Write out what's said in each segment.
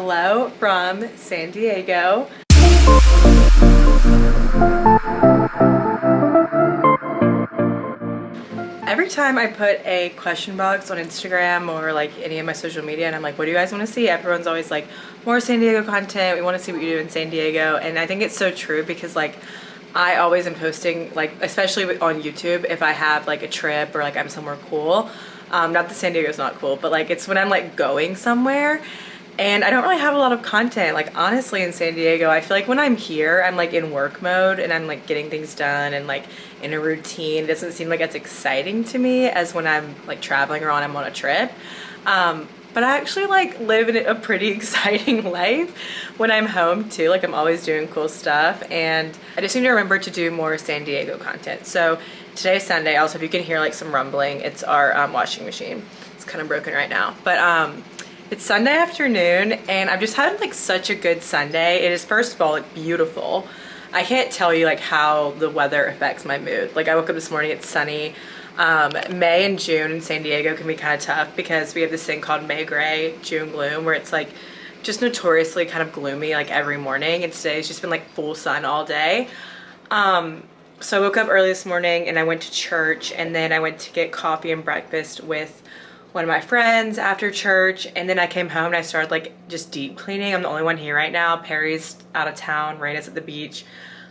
Hello from San Diego. Every time I put a question box on Instagram or like any of my social media and I'm like, what do you guys want to see? Everyone's always like, more San Diego content. We want to see what you do in San Diego. And I think it's so true because like I always am posting, like especially on YouTube, if I have like a trip or like I'm somewhere cool. Not that San Diego's not cool, but like it's when I'm like going somewhere and I don't really have a lot of content. Like honestly in San Diego, I feel like when I'm here, I'm like in work mode and I'm like getting things done and like in a routine. It doesn't seem like it's exciting to me as when I'm like traveling or I'm on a trip. But I actually like live in a pretty exciting life when I'm home too. Like I'm always doing cool stuff and I just need to remember to do more San Diego content. So today's Sunday. Also, if you can hear like some rumbling, it's our washing machine. It's kind of broken right now, but it's Sunday afternoon and I've just had like such a good Sunday. It is first of all like beautiful. I can't tell you like how the weather affects my mood. Like I woke up this morning, it's sunny. May and June in San Diego can be kind of tough because we have this thing called May gray, June gloom, where it's like just notoriously kind of gloomy like every morning. And today's just been like full sun all day. So I woke up early this morning and I went to church and then I went to get coffee and breakfast with one of my friends after church, and then I came home and I started like just deep cleaning. I'm the only one here right now. Perry's out of town, Raina's at the beach.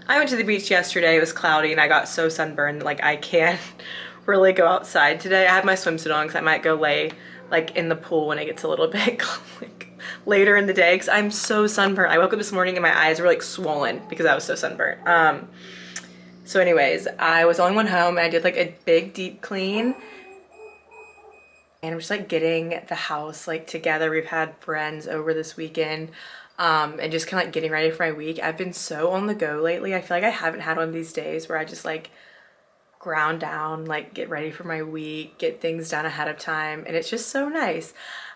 I went to the beach yesterday, it was cloudy and I got so sunburned like I can't really go outside today. I have my swimsuit on because I might go lay like in the pool when it gets a little bit like later in the day because I'm so sunburned. I woke up this morning and my eyes were like swollen because I was so sunburned. So anyways, I was the only one home and I did like a big deep clean. And I'm just like getting the house like together. We've had friends over this weekend and just kind of like getting ready for my week. I've been so on the go lately. I feel like I haven't had one of these days where I just like ground down, like get ready for my week, get things done ahead of time. And it's just so nice.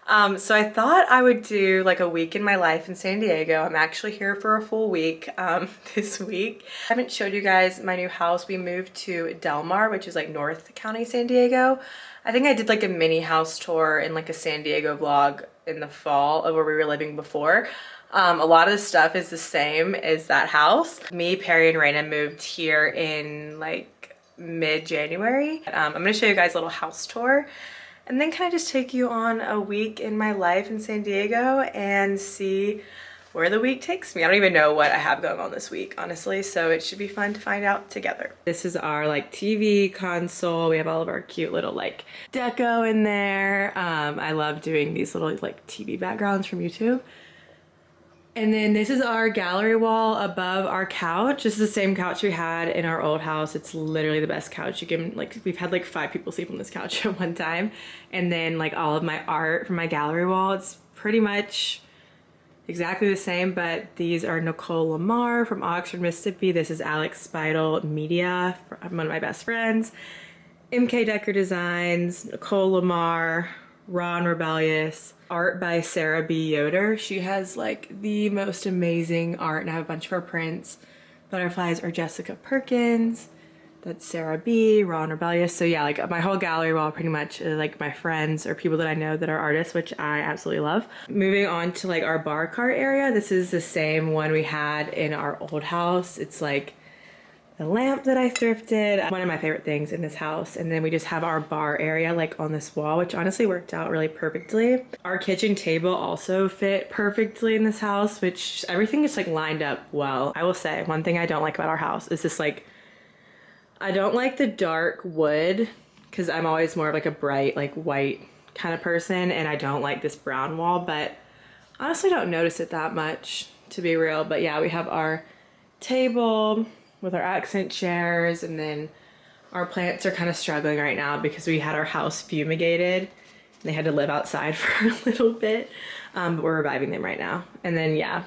So I thought I would do like a week in my life in San Diego. I'm actually here for a full week this week. I haven't showed you guys my new house. We moved to Del Mar, which is like North County, San Diego. I think I did like a mini house tour in like a San Diego vlog in the fall of where we were living before. A lot of the stuff is the same as that house. Me, Perry, and Raina moved here in like mid-January. I'm gonna show you guys a little house tour and then kind of just take you on a week in my life in San Diego and see where the week takes me. I don't even know what I have going on this week, honestly, so it should be fun to find out together. This is our like TV console. We have all of our cute little like deco in there. I love doing these little like TV backgrounds from YouTube. And then this is our gallery wall above our couch. This is the same couch we had in our old house. It's literally the best couch. You can like, we've had like 5 people sleep on this couch at one time. And then like all of my art from my gallery wall, it's pretty much exactly the same, but these are Nicole Lamar from Oxford, Mississippi. This is Alex Spidel Media, one of my best friends. MK Decker Designs, Nicole Lamar, Ron Rebellious, art by Sarah B. Yoder. She has like the most amazing art and I have a bunch of her prints. Butterflies are Jessica Perkins. That's Sarah B, Ron Rebellious. So yeah, like my whole gallery wall pretty much is like my friends or people that I know that are artists, which I absolutely love. Moving on to like our bar cart area. This is the same one we had in our old house. It's like the lamp that I thrifted. One of my favorite things in this house. And then we just have our bar area like on this wall, which honestly worked out really perfectly. Our kitchen table also fit perfectly in this house, which everything is like lined up well. I will say one thing I don't like about our house is this like, I don't like the dark wood because I'm always more of like a bright like white kind of person and I don't like this brown wall, but honestly don't notice it that much to be real. But yeah, we have our table with our accent chairs and then our plants are kind of struggling right now because we had our house fumigated and they had to live outside for a little bit, but we're reviving them right now. And then yeah,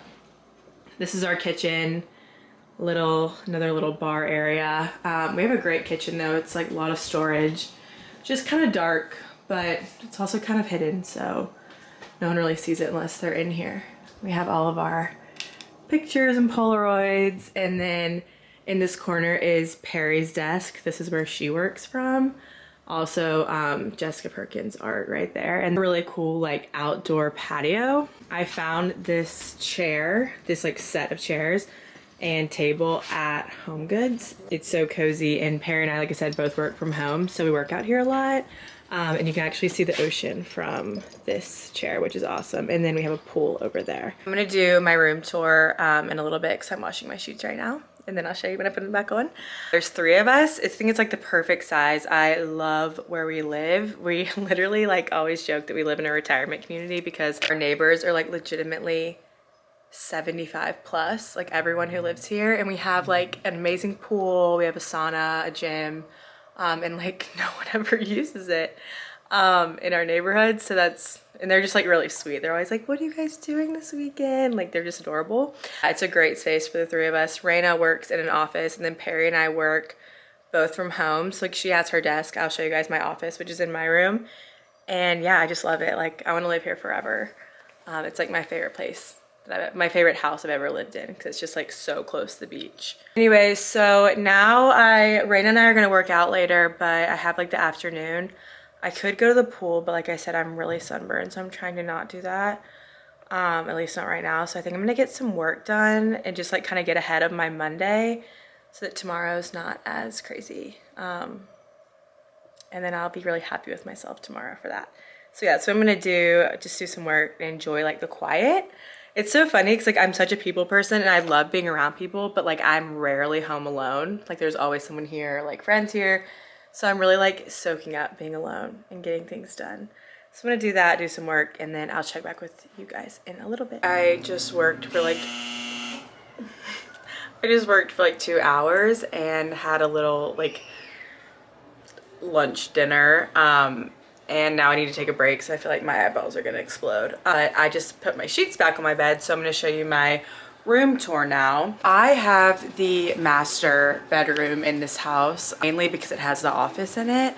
this is our kitchen. Another little bar area. We have a great kitchen though. It's like a lot of storage, just kind of dark, but it's also kind of hidden, so no one really sees it unless they're in here. We have all of our pictures and Polaroids, and then in this corner is Perry's desk. This is where she works from. Also, Jessica Perkins art right there, and a really cool like outdoor patio. I found this chair, this like set of chairs and table at Home Goods. It's so cozy, and Perry and I, like I said, both work from home, so we work out here a lot. And you can actually see the ocean from this chair, which is awesome. And then we have a pool over there. I'm gonna do my room tour in a little bit because I'm washing my sheets right now. And then I'll show you when I put them back on. There's 3 of us. I think it's like the perfect size. I love where we live. We literally like always joke that we live in a retirement community because our neighbors are like legitimately 75 plus, like everyone who lives here. And we have like an amazing pool. We have a sauna, a gym, and like no one ever uses it in our neighborhood. So that's, and they're just like really sweet. They're always like, what are you guys doing this weekend? Like they're just adorable. It's a great space for the 3 of us. Raina works in an office, and then Perry and I work both from home. So like she has her desk. I'll show you guys my office, which is in my room. And yeah, I just love it. Like I want to live here forever. It's like my favorite place. My favorite house I've ever lived in because it's just like so close to the beach. Anyways, so now Raina and I are gonna work out later, but I have like the afternoon. I could go to the pool, but like I said, I'm really sunburned, so I'm trying to not do that. At least not right now. So I think I'm gonna get some work done and just like kind of get ahead of my Monday so that tomorrow's not as crazy. And then I'll be really happy with myself tomorrow for that. So yeah, so I'm gonna just do some work and enjoy like the quiet. It's so funny because like I'm such a people person and I love being around people, but like I'm rarely home alone. Like there's always someone here, like friends here. So I'm really like soaking up being alone and getting things done. So I'm gonna do that, do some work, and then I'll check back with you guys in a little bit. I just worked for like 2 hours and had a little like lunch dinner. And now I need to take a break because I feel like my eyeballs are gonna explode. But I just put my sheets back on my bed, so I'm gonna show you my room tour now. I have the master bedroom in this house, mainly because it has the office in it.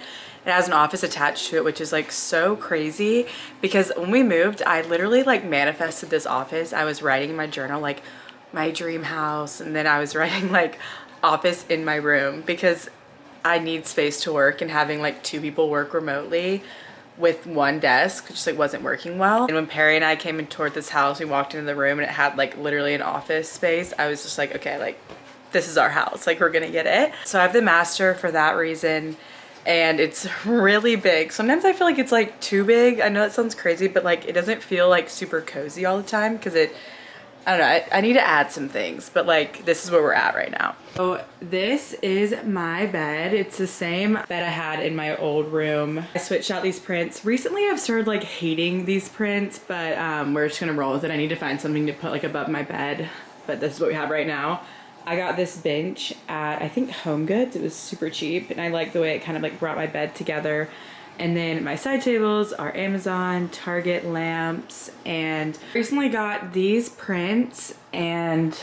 It has an office attached to it, which is like so crazy because when we moved, I literally like manifested this office. I was writing in my journal like my dream house, and then I was writing like office in my room because I need space to work, and having like 2 people work remotely with 1 desk just like wasn't working well. And when Perry and I came and toured this house, we walked into the room and it had like literally an office space. I was just like, okay, like this is our house, like we're gonna get it. So I have the master for that reason, and it's really big. Sometimes I feel like it's like too big. I know that sounds crazy, but like it doesn't feel like super cozy all the time because I don't know, I need to add some things, but like this is where we're at right now. So this is my bed. It's the same bed I had in my old room. I switched out these prints. Recently I've started like hating these prints, but we're just gonna roll with it. I need to find something to put like above my bed, but this is what we have right now. I got this bench at, I think, Home Goods. It was super cheap, and I like the way it kind of like brought my bed together. And then my side tables are Amazon, Target lamps, and recently got these prints and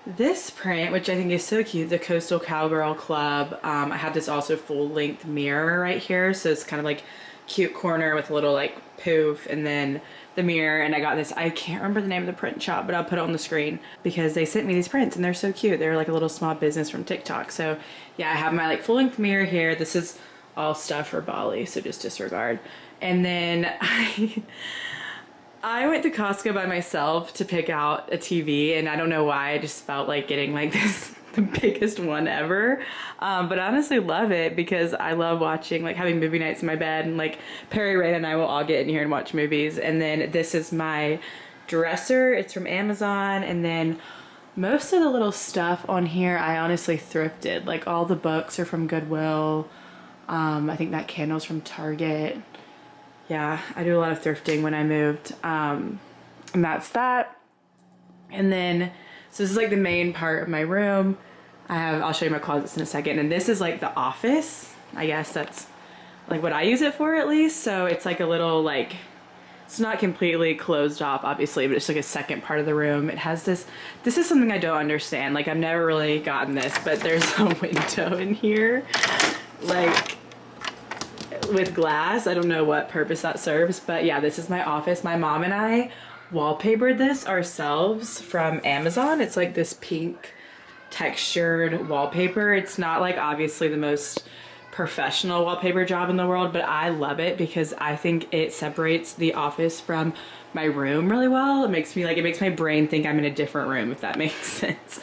this print, which I think is so cute, the Coastal Cowgirl Club. I have this also full length mirror right here, so it's kind of like cute corner with a little like poof, and then the mirror. And I got this, I can't remember the name of the print shop, but I'll put it on the screen because they sent me these prints and they're so cute. They're like a little small business from TikTok. So yeah, I have my like full length mirror here. This is all stuff for Bali, so just disregard. And then I went to Costco by myself to pick out a TV, and I don't know why, I just felt like getting like this the biggest one ever. But I honestly love it because I love watching, like having movie nights in my bed, and like Perry, Ray, and I will all get in here and watch movies. And then this is my dresser. It's from Amazon. And then most of the little stuff on here I honestly thrifted. Like all the books are from Goodwill. I think that candle's from Target. Yeah, I do a lot of thrifting when I moved. And that's that. And then, so this is like the main part of my room. I'll show you my closets in a second. And this is like the office. I guess that's like what I use it for, at least. So it's like a little like, it's not completely closed off, obviously, but it's like a second part of the room. It has this is something I don't understand. Like I've never really gotten this, but there's a window in here, like with glass. I don't know what purpose that serves, but yeah, this is my office. My mom and I wallpapered this ourselves from Amazon. It's like this pink textured wallpaper. It's not like obviously the most professional wallpaper job in the world, but I love it because I think it separates the office from my room really well. It makes me like, it makes my brain think I'm in a different room, if that makes sense.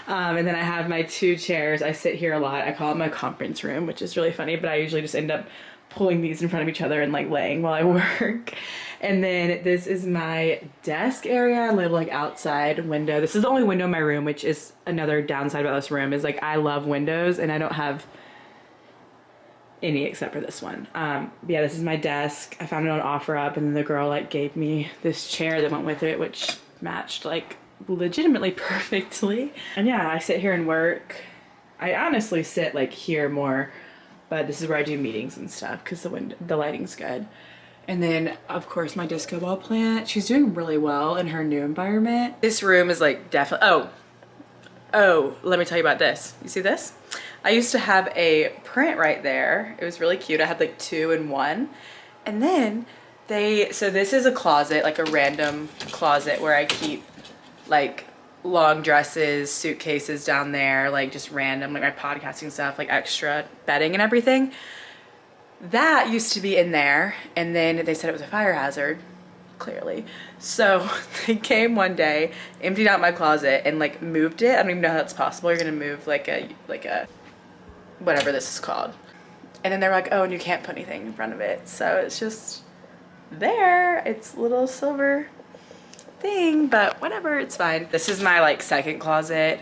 And then I have my 2 chairs. I sit here a lot. I call it my conference room, which is really funny, but I usually just end up pulling these in front of each other and like laying while I work. And then this is my desk area, a little like outside window. This is the only window in my room, which is another downside about this room, is like I love windows and I don't have any except for this one. But yeah, this is my desk. I found it on OfferUp, and then the girl like gave me this chair that went with it, which matched like legitimately perfectly. And yeah, I sit here and work. I honestly sit like here more, but this is where I do meetings and stuff because the lighting's good. And then of course my disco ball plant, she's doing really well in her new environment. This room is like definitely, oh, let me tell you about this. You see this? I used to have a print right there. It was really cute. I had like 2 in 1. And then so this is a closet, like a random closet where I keep like long dresses, suitcases down there, like just random, like my podcasting stuff, like extra bedding and everything. That used to be in there, and then they said it was a fire hazard, clearly. So they came one day, emptied out my closet, and like moved it. I don't even know how that's possible. You're gonna move like a whatever this is called. And then they were like, oh, and you can't put anything in front of it. So it's just there. It's a little silver thing, but whatever, it's fine. This is my like second closet,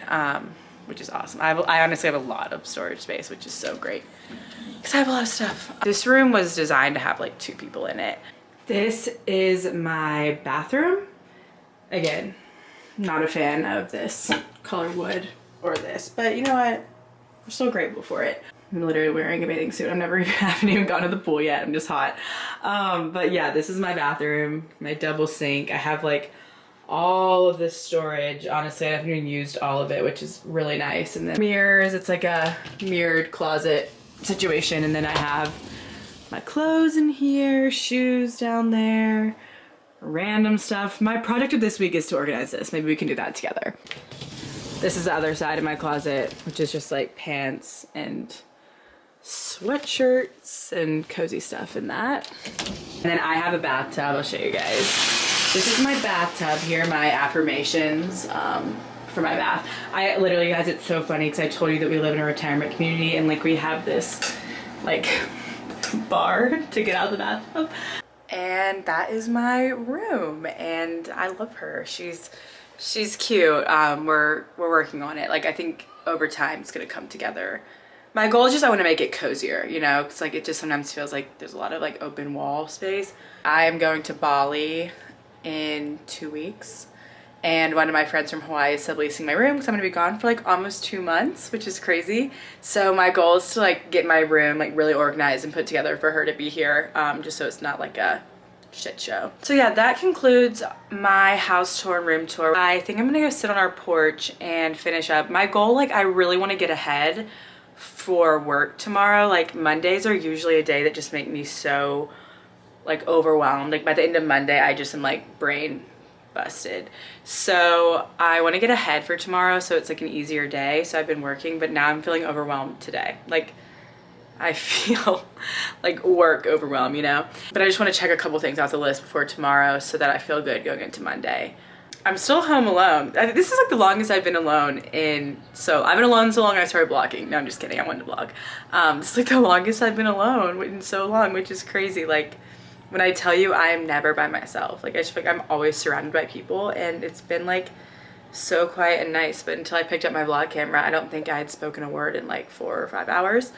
which is awesome. I honestly have a lot of storage space, which is so great because I have a lot of stuff. This room was designed to have like 2 people in it. This is my bathroom. Again, not a fan of this color wood or this, but you know what? We're so grateful for it. I'm literally wearing a bathing suit. I haven't even gone to the pool yet. I'm just hot. But yeah, this is my bathroom, my double sink. I have like all of this storage. Honestly, I haven't even used all of it, which is really nice. And then mirrors, it's like a mirrored closet situation. And then I have my clothes in here, shoes down there, random stuff. My project of this week is to organize this. Maybe we can do that together. This is the other side of my closet, which is just like pants and sweatshirts and cozy stuff in that. And then I have a bathtub. I'll show you guys. This is my bathtub here, my affirmations for my bath. I literally, guys, it's so funny because I told you that we live in a retirement community and like we have this like bar to get out of the bathtub. And that is my room, and I love her. She's cute. We're working on it. Like I think over time it's gonna come together. My goal is just I want to make it cozier, you know, because like it just sometimes feels like there's a lot of like open wall space. I am going to Bali in 2 weeks, and one of my friends from Hawaii is subleasing my room because I'm gonna be gone for like almost 2 months, which is crazy. So my goal is to like get my room like really organized and put together for her to be here, just so it's not like a shit show. So yeah, that concludes my house tour and room tour. I think I'm gonna go sit on our porch and finish up. My goal, like I really want to get ahead for work tomorrow. Like Mondays are usually a day that just make me so like overwhelmed. Like by the end of Monday, I just am like brain busted. So I want to get ahead for tomorrow so it's like an easier day. So I've been working, but now I'm feeling overwhelmed today. Like I feel like work overwhelm, you know? But I just want to check a couple things off the list before tomorrow so that I feel good going into Monday. I'm still home alone. This is like the longest I've been alone I've been alone so long I started vlogging. No, I'm just kidding. I wanted to vlog. This is like the longest I've been alone in so long, which is crazy. Like when I tell you I am never by myself, like I just feel like I'm always surrounded by people, and it's been like so quiet and nice. But until I picked up my vlog camera, I don't think I had spoken a word in like 4 or 5 hours.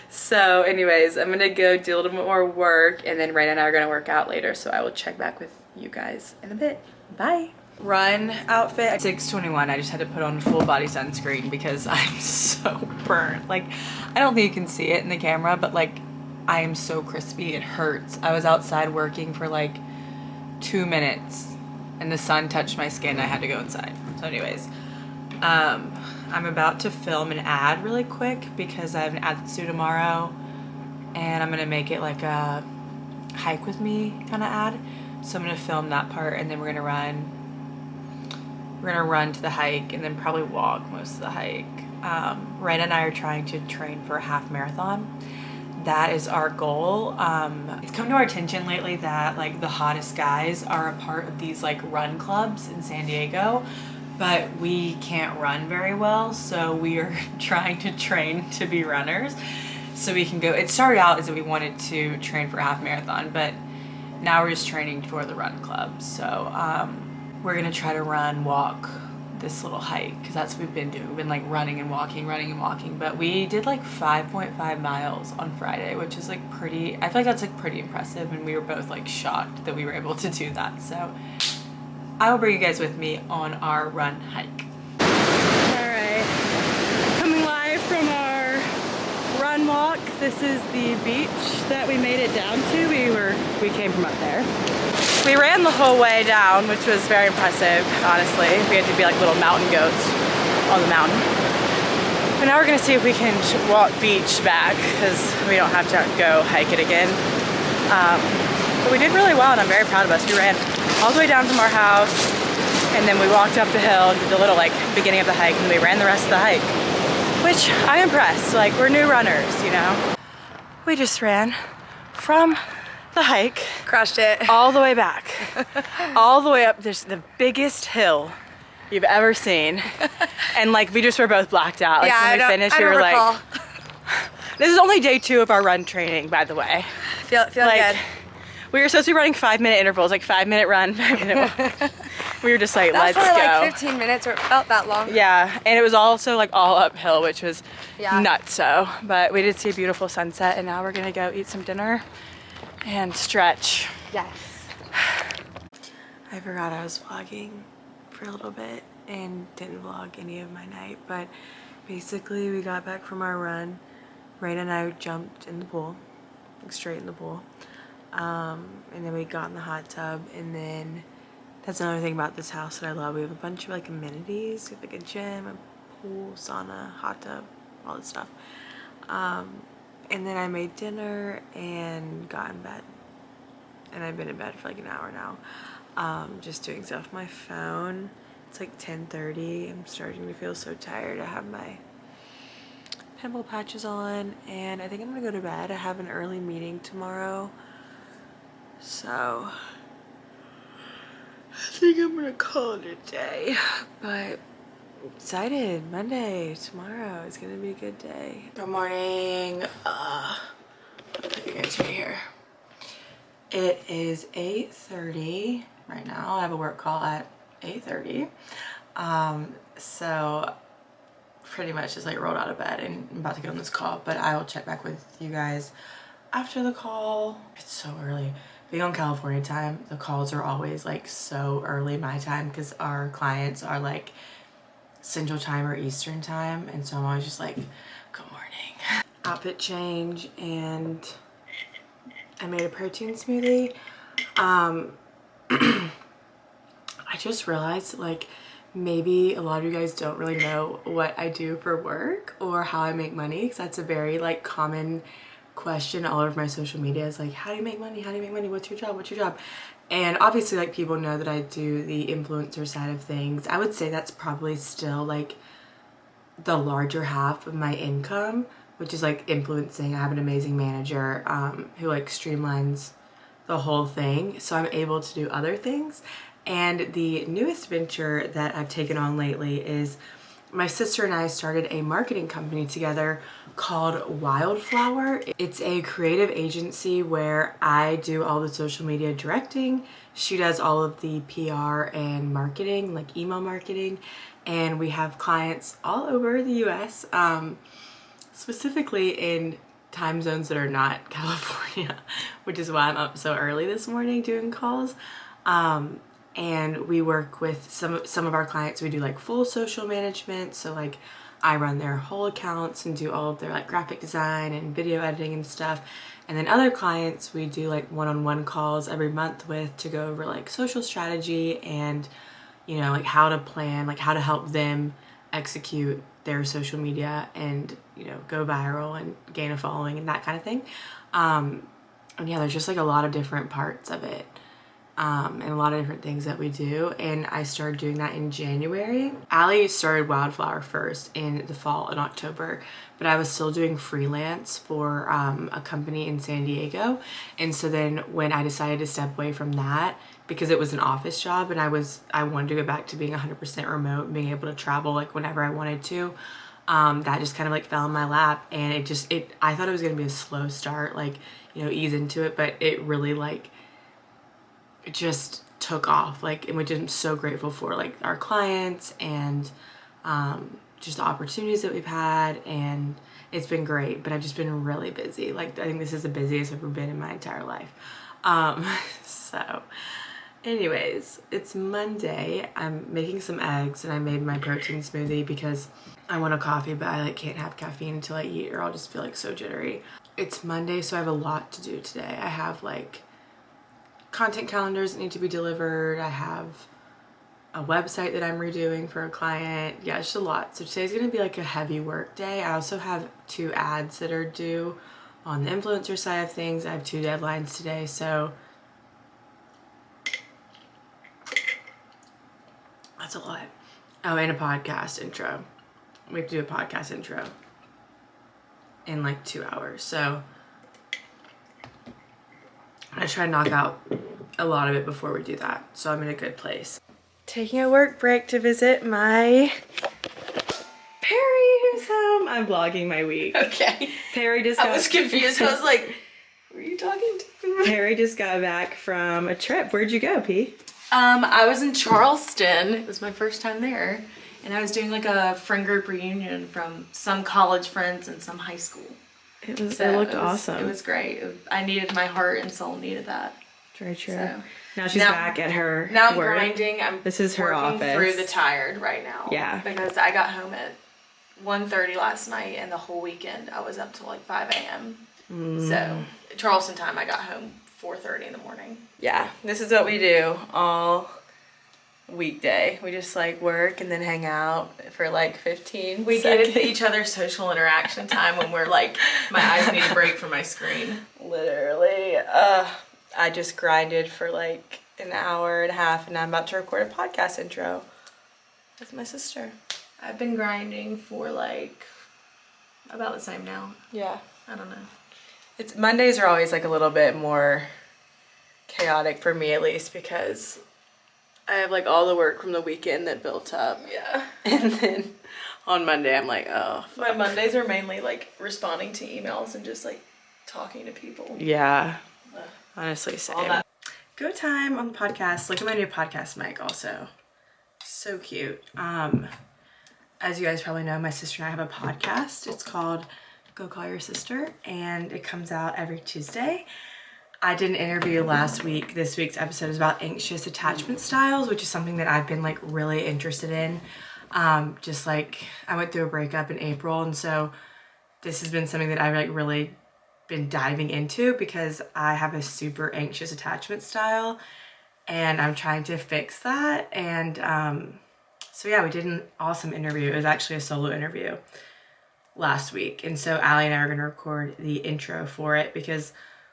So anyways, I'm gonna go do a little bit more work, and then Raina and I are gonna work out later, so I will check back with you guys in a bit. Bye. Run outfit at 6:21. I just had to put on full body sunscreen because I'm so burnt. Like I don't think you can see it in the camera, but like I am so crispy, it hurts. I was outside working for like 2 minutes and the sun touched my skin. I had to go inside. So anyways, I'm about to film an ad really quick because I have an ad that's due tomorrow, and I'm gonna make it like a hike with me kind of ad. So I'm gonna film that part, and then we're gonna run to the hike, and then probably walk most of the hike. Ryan and I are trying to train for a half marathon. That is our goal. It's come to our attention lately that like the hottest guys are a part of these like run clubs in San Diego, but we can't run very well, so we are trying to train to be runners so we can go. It started out as that we wanted to train for a half marathon, but now we're just training for the run club. So we're gonna try to walk this little hike, because that's what we've been doing. We've been like running and walking, but we did like 5.5 miles on Friday, which is like pretty, I feel like that's like pretty impressive, and we were both like shocked that we were able to do that. So I will bring you guys with me on our run hike. All right, coming live from our run walk. This is the beach that we made it down to. We came from up there. We ran the whole way down, which was very impressive, honestly. We had to be like little mountain goats on the mountain. But now we're gonna see if we can walk beach back, because we don't have to go hike it again. But we did really well, and I'm very proud of us. We ran all the way down from our house, and then we walked up the hill, did the little like beginning of the hike, and we ran the rest of the hike, which I'm impressed. Like, we're new runners, you know? We just ran from the hike, crushed it all the way back, all the way up. There's the biggest hill you've ever seen, and like we just were both blacked out. Like, yeah, when we finished, we were like, this is only day 2 of our run training, by the way. Feel like, good. We were supposed to be running 5-minute intervals, like 5-minute run, 5-minute walk. We were just like, let's go. That was probably like 15 minutes, or it felt that long. Yeah, and it was also like all uphill, which was yeah. nuts. So, but we did see a beautiful sunset, and now we're gonna go eat some dinner and stretch. Yes. I forgot I was vlogging for a little bit and didn't vlog any of my night, but basically we got back from our run. Rain and I jumped in the pool, like straight in the pool. And then we got in the hot tub, and then that's another thing about this house that I love. We have a bunch of like amenities. We have like a gym, a pool, sauna, hot tub, all this stuff. And then I made dinner and got in bed. And I've been in bed for like an hour now. Just doing stuff on my phone. It's like 10:30. I'm starting to feel so tired. I have my pimple patches on, and I think I'm gonna go to bed. I have an early meeting tomorrow. So I think I'm gonna call it a day. But I'm excited. Monday, tomorrow is gonna be a good day. Good morning. I'll put you guys right here. It is 8:30 right now. I have a work call at 8:30. So pretty much just like rolled out of bed and I'm about to get on this call, but I will check back with you guys after the call. It's so early. Being on California time, the calls are always like so early my time, because our clients are like Central Time or Eastern Time, and so I'm always just like, good morning. Outfit change, and I made a protein smoothie. I just realized like maybe a lot of you guys don't really know what I do for work or how I make money, because that's a very like common question all over my social media. Is like, how do you make money? How do you make money? What's your job? What's your job? And obviously like people know that I do the influencer side of things. I would say that's probably still like the larger half of my income, which is like influencing. I have an amazing manager who like streamlines the whole thing, so I'm able to do other things. And the newest venture that I've taken on lately is my sister and I started a marketing company together called Wildflower. It's a creative agency where I do all the social media directing. She does all of the PR and marketing, like email marketing. And we have clients all over the US, specifically in time zones that are not California, which is why I'm up so early this morning doing calls. And we work with some of our clients. We do like full social management, so like I run their whole accounts and do all of their like graphic design and video editing and stuff. And then other clients we do like one-on-one calls every month with, to go over like social strategy and, you know, like how to plan, like how to help them execute their social media and, you know, go viral and gain a following and that kind of thing. And yeah, there's just like a lot of different parts of it. and a lot of different things that we do. And I started doing that in January. Allie started Wildflower first in the fall in October, but I was still doing freelance for a company in San Diego. And so then when I decided to step away from that, because it was an office job and I wanted to go back to being 100% remote and being able to travel like whenever I wanted to, that just kind of like fell in my lap. And I thought it was gonna be a slow start, like, you know, ease into it, but it really like, it just took off, like, and which I'm so grateful for, like our clients and just the opportunities that we've had, and it's been great. But I've just been really busy. Like, I think this is the busiest I've ever been in my entire life. So anyways, it's Monday. I'm making some eggs and I made my protein smoothie because I want a coffee, but I like can't have caffeine until I eat or I'll just feel like so jittery. It's Monday, so I have a lot to do today. I have like content calendars that need to be delivered. I have a website that I'm redoing for a client. Yeah, it's just a lot. So today's gonna be like a heavy work day. I also have 2 ads that are due on the influencer side of things. I have 2 deadlines today, so that's a lot. Oh, and a podcast intro. We have to do a podcast intro in like 2 hours. So I'm gonna try to knock out a lot of it before we do that. So I'm in a good place. Taking a work break to visit my Perry, who's home. I'm vlogging my week. Okay. Perry just I was confused. I was like, who are you talking to? Perry just got back from a trip. Where'd you go, P? I was in Charleston. It was my first time there. And I was doing like a friend group reunion from some college friends and some high school. It looked awesome. It was great. I needed, my heart and soul needed that. Very true. So, now she's back at her Now I'm work. grinding. This is her working office. through the tired right now. Yeah. Because I got home at 1:30 last night, and the whole weekend I was up till like 5 a.m. So Charleston time, I got home 4:30 in the morning. Yeah, this is what we do all weekday. We just like work and then hang out for like 15 We seconds. give each other social interaction time when we're like, my eyes need a break from my screen. Literally. I just grinded for like an hour and a half and I'm about to record a podcast intro with my sister. I've been grinding for like about the same now. Yeah. I don't know. It's Mondays are always like a little bit more chaotic for me, at least, because I have like all the work from the weekend that built up. Yeah. And then on Monday I'm like, oh, fuck. My Mondays are mainly like responding to emails and just like talking to people. Yeah. Honestly, same. All that. Go time on the podcast. Look at my new podcast mic also. So cute. As you guys probably know, my sister and I have a podcast. It's called Go Call Your Sister, and it comes out every Tuesday. I did an interview last week. This week's episode is about anxious attachment styles, which is something that I've been like really interested in. Just like I went through a breakup in April, and so this has been something that I've like really been diving into because I have a super anxious attachment style and I'm trying to fix that. And so yeah, we did an awesome interview. It was actually a solo interview last week, and so Allie and I are going to record the intro for it because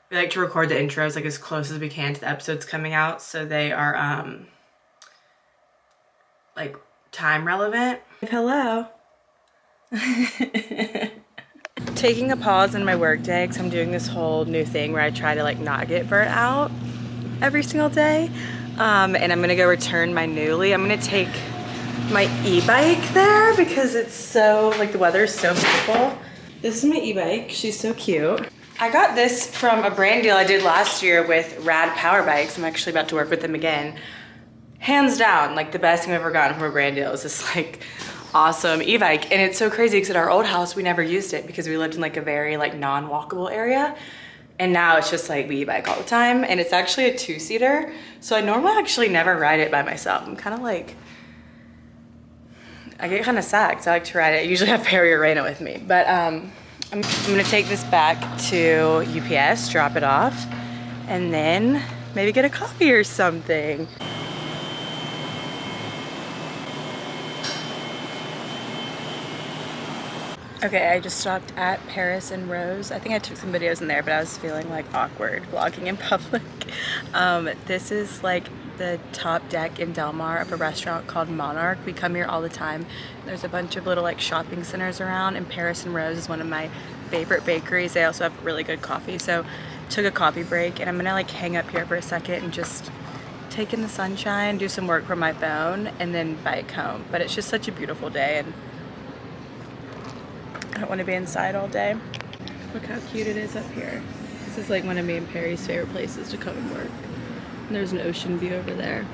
we like to record the intros like as close as we can to the episodes coming out, so they are like time relevant. Hello. Taking a pause in my work day because I'm doing this whole new thing where I try to like not get burnt out every single day. And I'm gonna go return my Newly. I'm gonna take my e-bike there because it's so, like, the weather is so beautiful. This is my e-bike. She's so cute. I got this from a brand deal I did last year with Rad Power Bikes. I'm actually about to work with them again. Hands down, like the best thing I've ever gotten from a brand deal is this like awesome e-bike. And it's so crazy because at our old house, we never used it because we lived in like a very like non-walkable area. And now it's just like we e-bike all the time. And it's actually a 2-seater. So I normally actually never ride it by myself. I'm kind of like, I get kind of sad because I like to ride it. I usually have Perry or Raina with me. But I'm gonna take this back to UPS, drop it off, and then maybe get a coffee or something. Okay, I just stopped at Paris and Rose. I think I took some videos in there, but I was feeling like awkward vlogging in public. This is like the top deck in Del Mar of a restaurant called Monarch. We come here all the time. There's a bunch of little like shopping centers around, and Paris and Rose is one of my favorite bakeries. They also have really good coffee. So took a coffee break, and I'm gonna like hang up here for a second and just take in the sunshine, do some work from my phone, and then bike home. But it's just such a beautiful day, and I don't want to be inside all day. Look how cute it is up here. This is like one of me and Perry's favorite places to come and work. And there's an ocean view over there.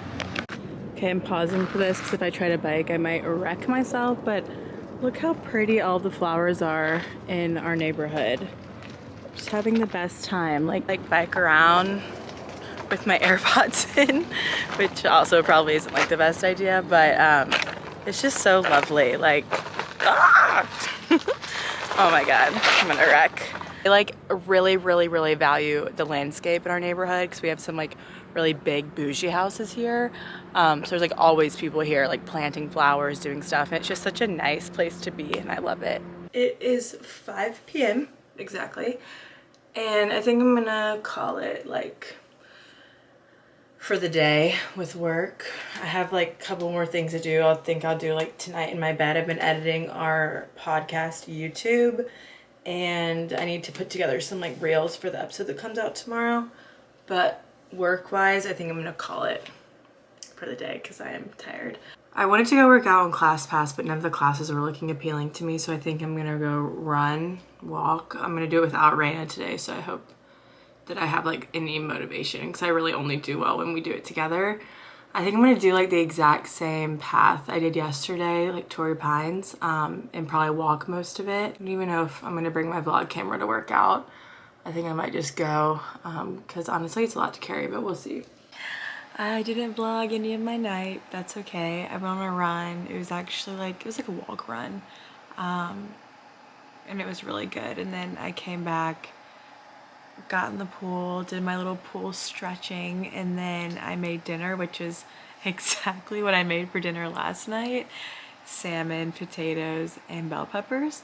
Okay, I'm pausing for this because if I try to bike, I might wreck myself, but look how pretty all the flowers are in our neighborhood. Just having the best time. Like bike around with my AirPods in, which also probably isn't like the best idea, but it's just so lovely. Like, ah! Oh my God, I'm gonna wreck. I like really value the landscape in our neighborhood because we have some like really big bougie houses here. So there's like always people here like planting flowers, doing stuff, and it's just such a nice place to be, and I love it. It is 5 p.m. exactly, and I think I'm gonna call it like for the day with work. I have like a couple more things to do. I think I'll do like tonight in my bed. I've been editing our podcast YouTube, and I need to put together some like reels for the episode that comes out tomorrow. But work-wise, I think I'm gonna call it for the day because I am tired. I wanted to go work out on ClassPass, but none of the classes were looking appealing to me, so I think I'm gonna go walk. I'm gonna do it without Raina today, so I hope that I have like any motivation because I really only do well when we do it together. I think I'm gonna do like the exact same path I did yesterday, like Torrey Pines, and probably walk most of it. I don't even know if I'm gonna bring my vlog camera to work out. I think I might just go because honestly it's a lot to carry, but we'll see. I didn't vlog any of my night. That's okay. I went on a run. It was actually like, it was like a walk run, and it was really good. And then I came back, got in the pool, did my little pool stretching, and then I made dinner, which is exactly what I made for dinner last night. Salmon, potatoes, and bell peppers.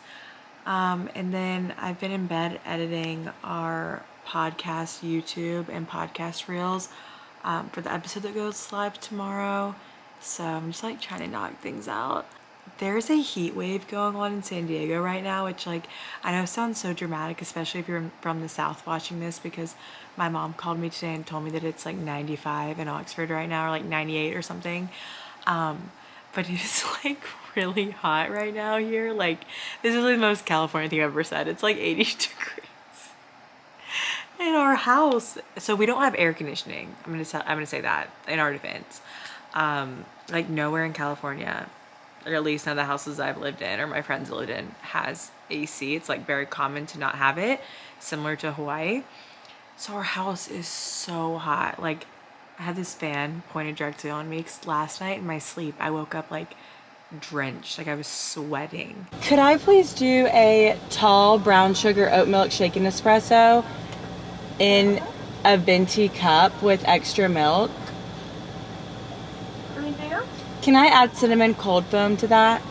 And then I've been in bed editing our podcast YouTube and podcast reels for the episode that goes live tomorrow. So I'm just like trying to knock things out. There's a heat wave going on in San Diego right now, which like I know sounds so dramatic, especially if you're from the South watching this, because my mom called me today and told me that it's like 95 in Oxford right now, or like 98 or something. But it is like really hot right now here. Like this is like the most California thing I've ever said. It's like 80 degrees in our house. So we don't have air conditioning. I'm gonna say that in our defense. Like nowhere in California, or at least none of the houses I've lived in or my friends lived in, has AC. It's like very common to not have it, similar to Hawaii. So our house is so hot. Like I had this fan pointed directly on me because last night in my sleep I woke up like drenched, like I was sweating. Could I please do a tall brown sugar oat milk shaken espresso in a venti cup with extra milk? Anything else? Can I add cinnamon cold foam to that?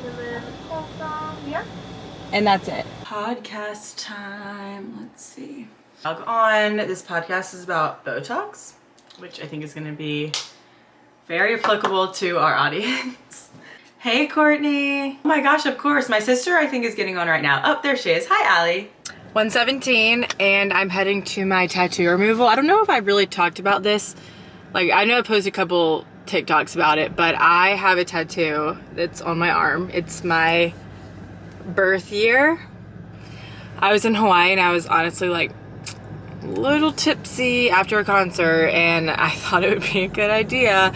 Cinnamon cold foam, yeah. And that's it. Podcast time. Let's see. Log on. This podcast is about Botox, which I think is going to be very applicable to our audience. Hey, Courtney. Oh my gosh, of course. My sister, I think, is getting on right now. Oh, there she is. Hi, Allie. 1:17, and I'm heading to my tattoo removal. I don't know if I really talked about this. Like, I know I posted a couple TikToks about it, but I have a tattoo that's on my arm. It's my birth year. I was in Hawaii, and I was honestly like a little tipsy after a concert, and I thought it would be a good idea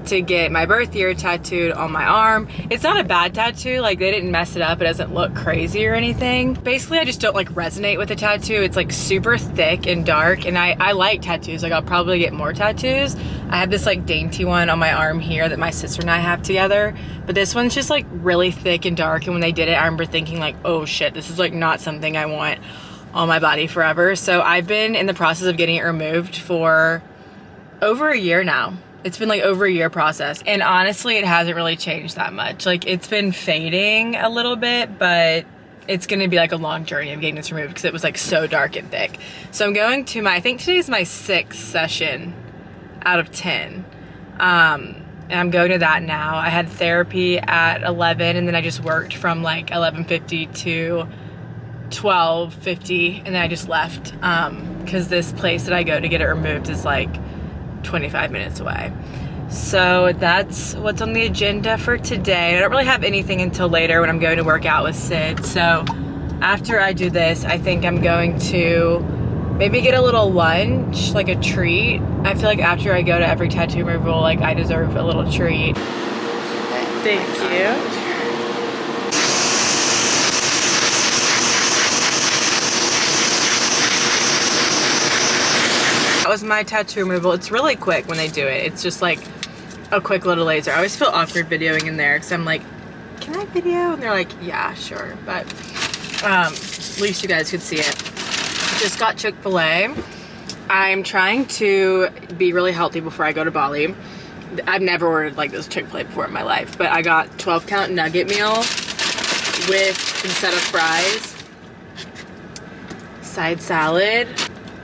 to get my birth year tattooed on my arm. It's not a bad tattoo, like they didn't mess it up, it doesn't look crazy or anything. Basically, I just don't like resonate with a tattoo. It's like super thick and dark, and I like tattoos. Like I'll probably get more tattoos. I have this like dainty one on my arm here that my sister and I have together, but this one's just like really thick and dark, and when they did it, I remember thinking like, oh shit, this is like not something I want on my body forever. So I've been in the process of getting it removed for over a year now. It's been like over a year process, and honestly it hasn't really changed that much. Like it's been fading a little bit, but it's gonna be like a long journey of getting this removed because it was like so dark and thick. So I'm going to I think today's my 6th session out of 10. And I'm going to that now. I had therapy at 11 and then I just worked from like 11:50 to 12:50 and then I just left because this place that I go to get it removed is like 25 minutes away. So that's what's on the agenda for today. I don't really have anything until later when I'm going to work out with Sid. So after I do this, I think I'm going to maybe get a little lunch, like a treat. I feel like after I go to every tattoo removal, like I deserve a little treat. Thank you. That was my tattoo removal. It's really quick when they do it. It's just like a quick little laser. I always feel awkward videoing in there because I'm like, can I video? And they're like, yeah, sure. But at least you guys could see it. Just got Chick-fil-A. I'm trying to be really healthy before I go to Bali. I've never ordered like this Chick-fil-A before in my life, but I got 12-count nugget meal with, instead of fries, side salad,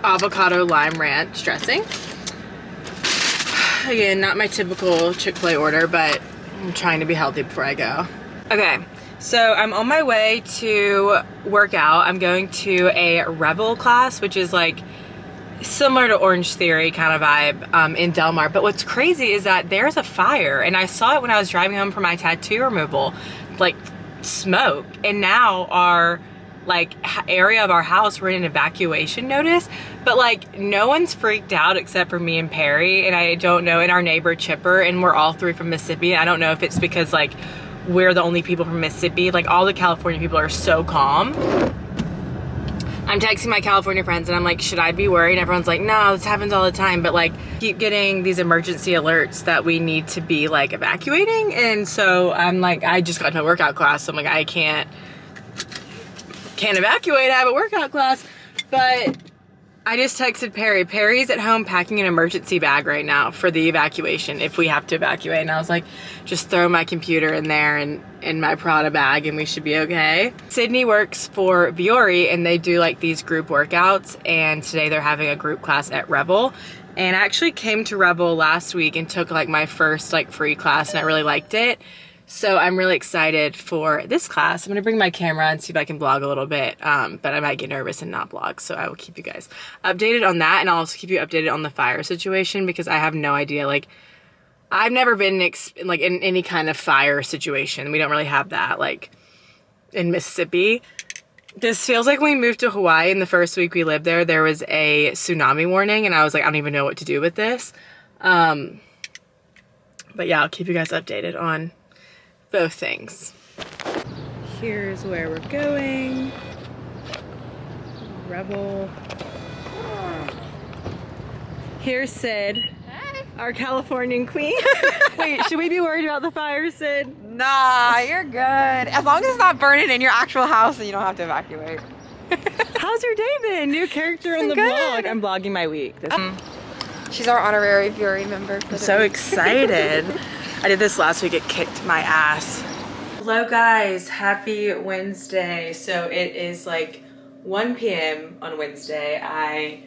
avocado lime ranch dressing. Again, not my typical Chick-fil-A order, but I'm trying to be healthy before I go. Okay, so I'm on my way to work out. I'm going to a Rebel class, which is like similar to Orange Theory kind of vibe in Del Mar. But what's crazy is that there's a fire, and I saw it when I was driving home from my tattoo removal, like smoke. And now our like area of our house, we're in an evacuation notice, but like no one's freaked out except for me and Perry, and I don't know, and our neighbor Chipper, and we're all 3 from Mississippi. I don't know if it's because like we're the only people from Mississippi. Like all the California people are so calm. I'm texting my California friends and I'm like, should I be worried? And everyone's like, no, this happens all the time. But like keep getting these emergency alerts that we need to be like evacuating. And so I'm like, I just got to my workout class. So I'm like, I can't evacuate. I have a workout class. But I just texted Perry. Perry's at home packing an emergency bag right now for the evacuation if we have to evacuate. And I was like, just throw my computer in there and in my Prada bag and we should be okay. Sydney works for Viore and they do like these group workouts, and today they're having a group class at Rebel. And I actually came to Rebel last week and took like my first like free class and I really liked it. So I'm really excited for this class. I'm gonna bring my camera and see if I can vlog a little bit, but I might get nervous and not vlog. So I will keep you guys updated on that, and I'll also keep you updated on the fire situation because I have no idea. Like, I've never been in any kind of fire situation. We don't really have that like in Mississippi. This feels like when we moved to Hawaii and the first week we lived there, there was a tsunami warning, and I was like, I don't even know what to do with this. But yeah, I'll keep you guys updated on both things. Here's where we're going. Rebel. Here's Sid. Hey. Our Californian queen. Wait, should we be worried about the fire, Sid? Nah, you're good. As long as it's not burning in your actual house and you don't have to evacuate. How's your day been? New character on the vlog. I'm vlogging my week. She's our honorary Viore member. I'm so excited. I did this last week, it kicked my ass. Hello guys, happy Wednesday. So it is like 1 p.m. on Wednesday. I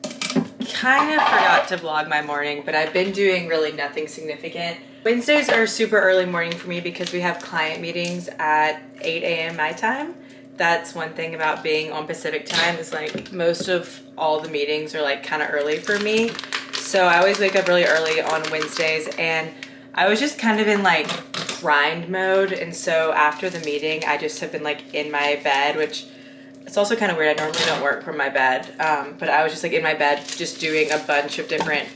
kind of forgot to vlog my morning, but I've been doing really nothing significant. Wednesdays are super early morning for me because we have client meetings at 8 a.m. my time. That's one thing about being on Pacific time is like most of all the meetings are like kind of early for me. So I always wake up really early on Wednesdays, and I was just kind of in like grind mode, and so after the meeting I just have been like in my bed, which it's also kind of weird. I normally don't work from my bed, but I was just like in my bed just doing a bunch of different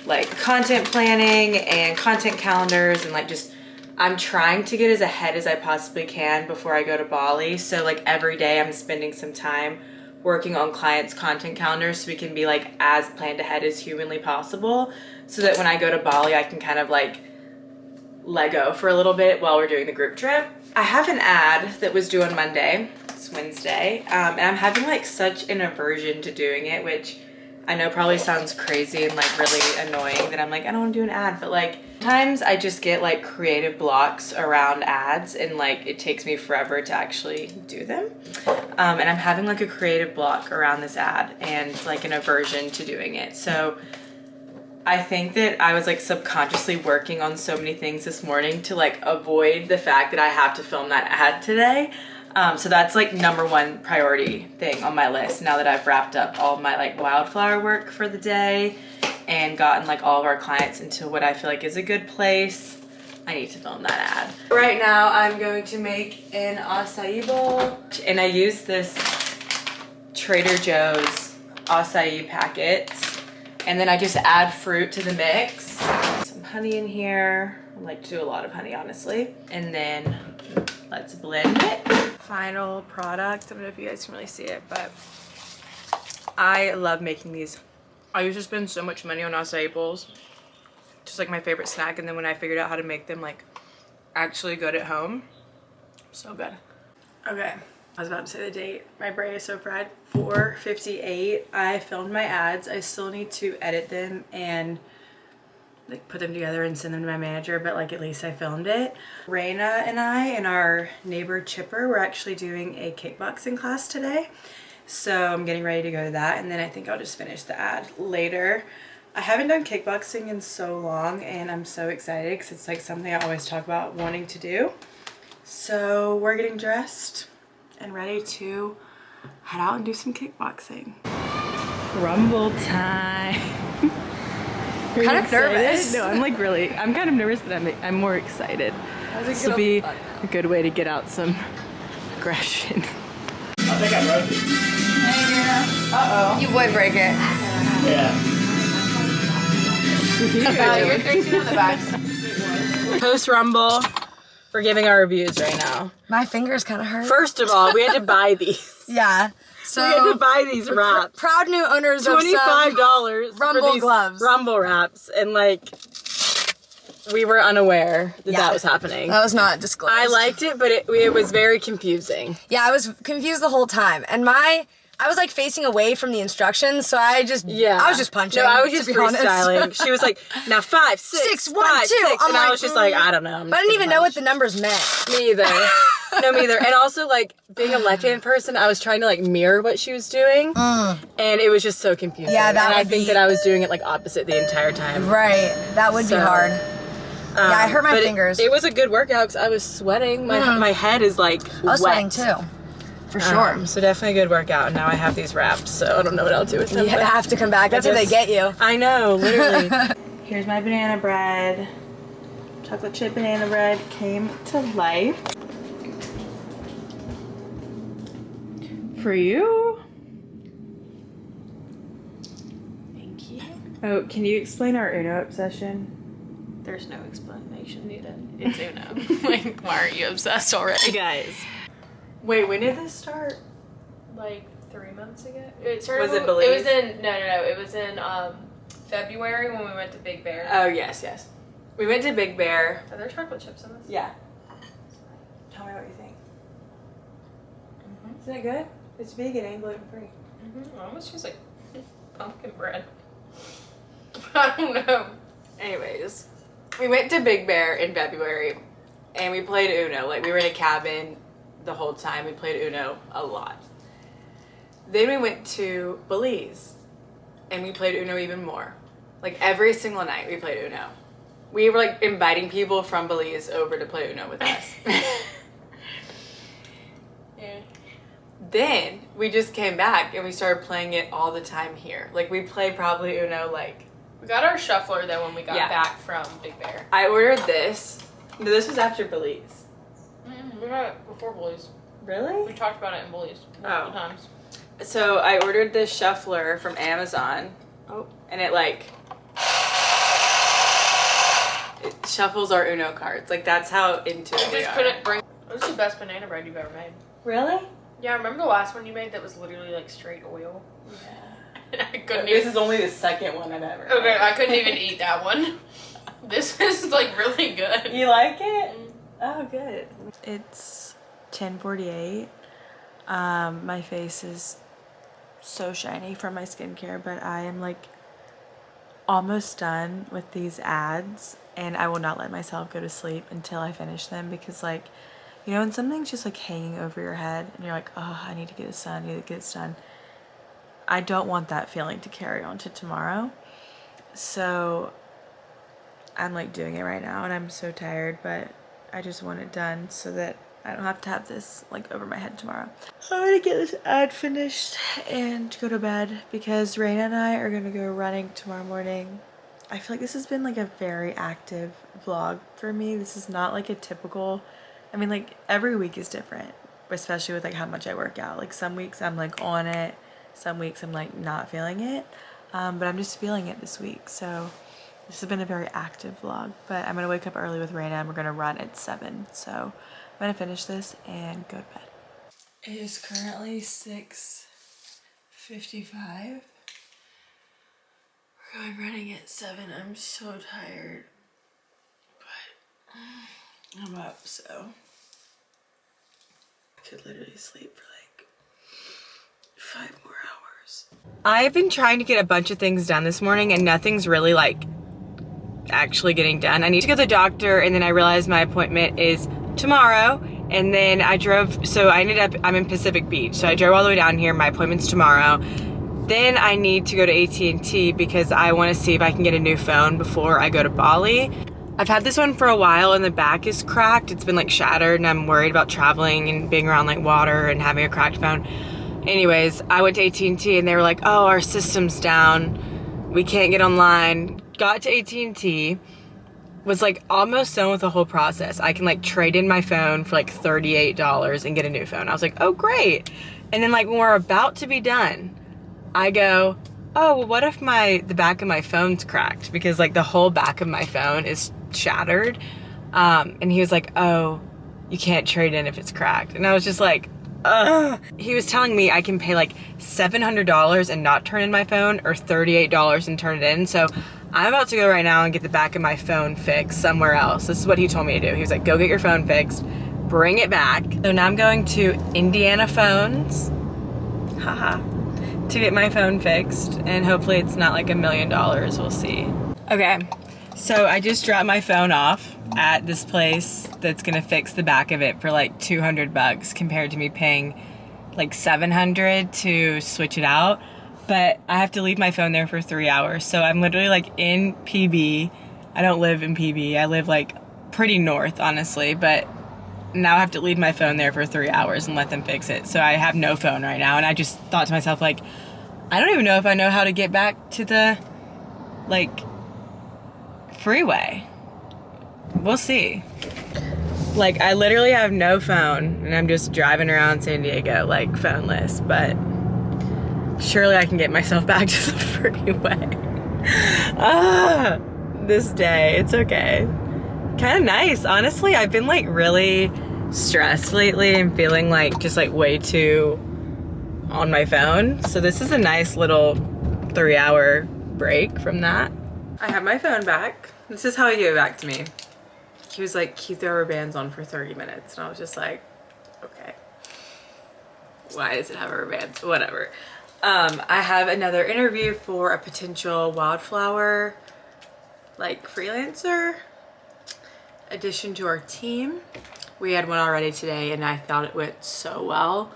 like content planning and content calendars, and like just I'm trying to get as ahead as I possibly can before I go to Bali. So like every day I'm spending some time working on clients' content calendars so we can be like as planned ahead as humanly possible, so that when I go to Bali I can kind of like let go for a little bit while we're doing the group trip. I have an ad that was due on Monday. It's Wednesday, and I'm having like such an aversion to doing it, which I know it probably sounds crazy and like really annoying that I'm like, I don't want to do an ad, but like sometimes I just get like creative blocks around ads and like it takes me forever to actually do them. And I'm having like a creative block around this ad and like an aversion to doing it. So I think that I was like subconsciously working on so many things this morning to like avoid the fact that I have to film that ad today. So that's like #1 priority thing on my list now that I've wrapped up all my like wildflower work for the day and gotten like all of our clients into what I feel like is a good place. I need to film that ad. Right now I'm going to make an acai bowl and I use this Trader Joe's acai packets and then I just add fruit to the mix. Some honey in here. I like to do a lot of honey honestly. And then let's blend it. Final product. I don't know if you guys can really see it, but I love making these. I used to spend so much money on acai bowls. Just like my favorite snack. And then when I figured out how to make them like actually good at home, so good. Okay, I was about to say the date. My brain is so fried. 4:58. I filmed my ads. I still need to edit them and like put them together and send them to my manager, but like at least I filmed it. Raina and I and our neighbor Chipper were actually doing a kickboxing class today. So I'm getting ready to go to that and then I think I'll just finish the ad later. I haven't done kickboxing in so long and I'm so excited because it's like something I always talk about wanting to do. So we're getting dressed and ready to head out and do some kickboxing. Rumble time. Kind of nervous. No, I'm like really, I'm kind of nervous, but I'm more excited. This will be a good way to get out some aggression. I think I broke it. Uh-oh. You would break it. Yeah. You're 13 on the bags. Post Rumble, we're giving our reviews right now. My fingers kind of hurt. First of all, we had to buy these. Yeah. So We had to buy these wraps. proud new owners of $25 Rumble for these gloves. Rumble wraps, and like we were unaware that that was happening. That was not disclosed. I liked it, but it was very confusing. Yeah, I was confused the whole time, and I was like facing away from the instructions, so I was just punching. No, I was just to be honest. freestyling. She was like, now 5, 6, 6, 5, 1, 2. 6, I'm and I like, was just like, I don't know. But I didn't even know what the numbers meant. Me either. No, me either. And also, like, being a left-handed person, I was trying to, like, mirror what she was doing. And it was just so confusing. Yeah, and I think that I was doing it, like, opposite the entire time. Right. That would be hard. Yeah, I hurt my fingers. It was a good workout because I was sweating. My head is, like, I was wet. sweating, too. For sure. So definitely a good workout. And now I have these wraps, so I don't know what I'll do with them. You have to come back. That's how they get you. I know, literally. Here's my banana bread. Chocolate chip banana bread came to life. For you. Thank you. Oh, can you explain our Uno obsession? There's no explanation needed. It's Uno. Like, why aren't you obsessed already? Guys. Wait, when did this start? Like 3 months ago. It started. Was it Belize? It was in no. It was in February when we went to Big Bear. Oh, yes. We went to Big Bear. Are there chocolate chips in this? Yeah. Tell me what you think. Isn't it good? It's vegan and gluten-free. It almost tastes like pumpkin bread. I don't know. Anyways, we went to Big Bear in February and we played Uno. Like, we were in a cabin the whole time. We played Uno a lot. Then we went to Belize and we played Uno even more. Like, every single night we played Uno. We were like inviting people from Belize over to play Uno with us. Yeah. Then we just came back and we started playing it all the time here. Like, we play probably Uno like... We got our shuffler though when we got back from Big Bear. I ordered this. No, this was after Belize. We had it before Belize. Really? We talked about it in Belize multiple times. So I ordered this shuffler from Amazon. Oh. And it like... It shuffles our Uno cards. Like, that's how into it we Just are. couldn't bring... This is the best banana bread you've ever made. Really? Yeah, remember the last one you made that was literally like straight oil? Yeah. I couldn't This even... is only the second one I've ever Okay, made. I couldn't even eat that one. This is like really good. You like it? Oh, good. It's 10:48. My face is so shiny from my skincare, but I am like almost done with these ads, and I will not let myself go to sleep until I finish them, because like, you know, when something's just like hanging over your head and you're like, oh, I need to get this done, I need to get this done, I don't want that feeling to carry on to tomorrow. So I'm like doing it right now, and I'm so tired, but I just want it done so that I don't have to have this like over my head tomorrow. I'm gonna get this ad finished and go to bed, because Raina and I are gonna go running tomorrow morning. I feel like this has been like a very active vlog for me. This is not like a typical, I mean, like every week is different, especially with like how much I work out. Like some weeks I'm like on it, some weeks I'm like not feeling it, but I'm just feeling it this week. So this has been a very active vlog, but I'm gonna wake up early with Raina and we're gonna run at 7. So I'm gonna finish this and go to bed. It is currently 6:55. We're going running at 7. I'm so tired, but I'm up, so I could literally sleep for like 5 more hours. I've been trying to get a bunch of things done this morning, and nothing's really like actually getting done. I need to go to the doctor, and then I realized my appointment is tomorrow, and then I drove, so I ended up, I'm in Pacific Beach, so I drove all the way down here. My appointment's tomorrow. Then I need to go to AT&T because I want to see if I can get a new phone before I go to Bali. I've had this one for a while and the back is cracked. It's been like shattered, and I'm worried about traveling and being around like water and having a cracked phone. Anyways, I went to AT&T and they were like, oh, our system's down, we can't get online. Got to AT&T, was like almost done with the whole process. I can like trade in my phone for like $38 and get a new phone. I was like, oh great. And then like when we're about to be done, I go, oh, well, what if the back of my phone's cracked? Because like the whole back of my phone is shattered. And he was like, oh, you can't trade in if it's cracked. And I was just like, ugh. He was telling me I can pay like $700 and not turn in my phone, or $38 and turn it in. So I'm about to go right now and get the back of my phone fixed somewhere else. This is what he told me to do. He was like, go get your phone fixed, bring it back. So now I'm going to Indiana Phones, haha, to get my phone fixed, and hopefully it's not like $1 million, we'll see. Okay, so I just dropped my phone off at this place that's gonna fix the back of it for like $200 compared to me paying like $700 to switch it out. But I have to leave my phone there for 3 hours. So I'm literally like in PB. I don't live in PB. I live like pretty north, honestly, but now I have to leave my phone there for 3 hours and let them fix it. So I have no phone right now. And I just thought to myself, like, I don't even know if I know how to get back to the like freeway. We'll see. Like, I literally have no phone and I'm just driving around San Diego like phoneless, but surely I can get myself back to the freeway. This day, it's okay. Kind of nice, honestly. I've been like really stressed lately and feeling like just like way too on my phone. So this is a nice little 3-hour break from that. I have my phone back. This is how he gave it back to me. He was like, keep the rubber bands on for 30 minutes. And I was just like, okay. Why does it have rubber bands? Whatever. I have another interview for a potential wildflower like freelancer addition to our team. We had one already today and I thought it went so well.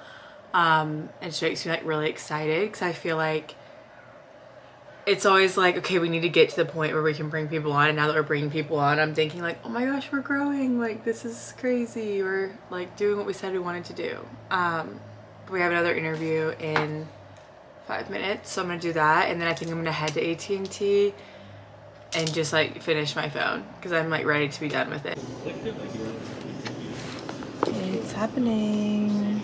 It just makes me like really excited because I feel like it's always like, okay, we need to get to the point where we can bring people on, and now that we're bringing people on, I'm thinking like, oh my gosh, we're growing, like this is crazy. We're like doing what we said we wanted to do. We have another interview in 5 minutes, so I'm gonna do that, and then I think I'm gonna head to AT&T and just like finish my phone because I'm like ready to be done with it. It's happening.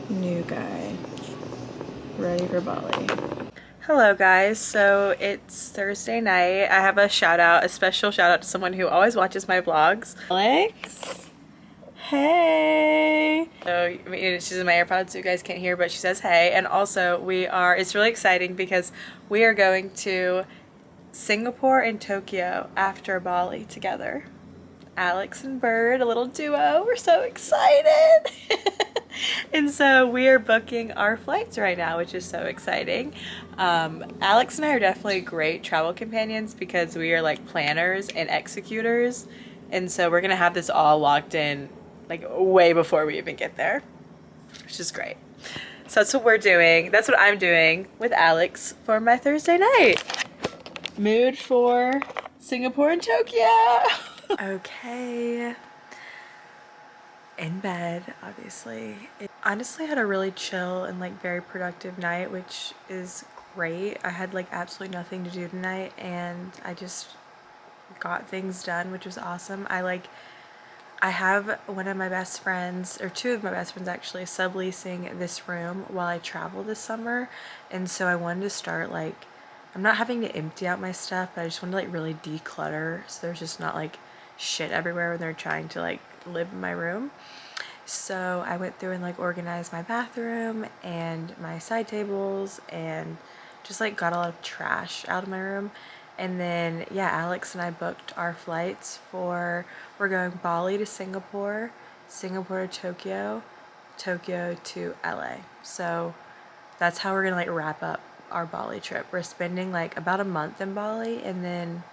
New guy, ready for Bali. Hello guys, so it's Thursday night. I have a special shout out to someone who always watches my vlogs. Alex, hey. So she's in my AirPods so you guys can't hear, but she says hey. And also it's really exciting because we are going to Singapore and Tokyo after Bali together. Alex and Bird, a little duo. We're so excited. And so we are booking our flights right now, which is so exciting. Alex and I are definitely great travel companions because we are like planners and executors. And so we're gonna have this all locked in like way before we even get there, which is great. So that's what we're doing. That's what I'm doing with Alex for my Thursday night. Mood for Singapore and Tokyo. Okay. In bed, obviously. It honestly had a really chill and like very productive night, which is great. I had like absolutely nothing to do tonight and I just got things done, which was awesome. I have one of my best friends, or two of my best friends actually, subleasing this room while I travel this summer. And so I wanted to start like, I'm not having to empty out my stuff, but I just want to like really declutter so there's just not like shit everywhere when they're trying to like live in my room. So I went through and like organized my bathroom and my side tables and just like got a lot of trash out of my room. And then yeah, Alex and I booked our flights for, we're going Bali to Singapore, Singapore to Tokyo, Tokyo to LA. So that's how we're gonna like wrap up our Bali trip. We're spending like about a month in Bali and then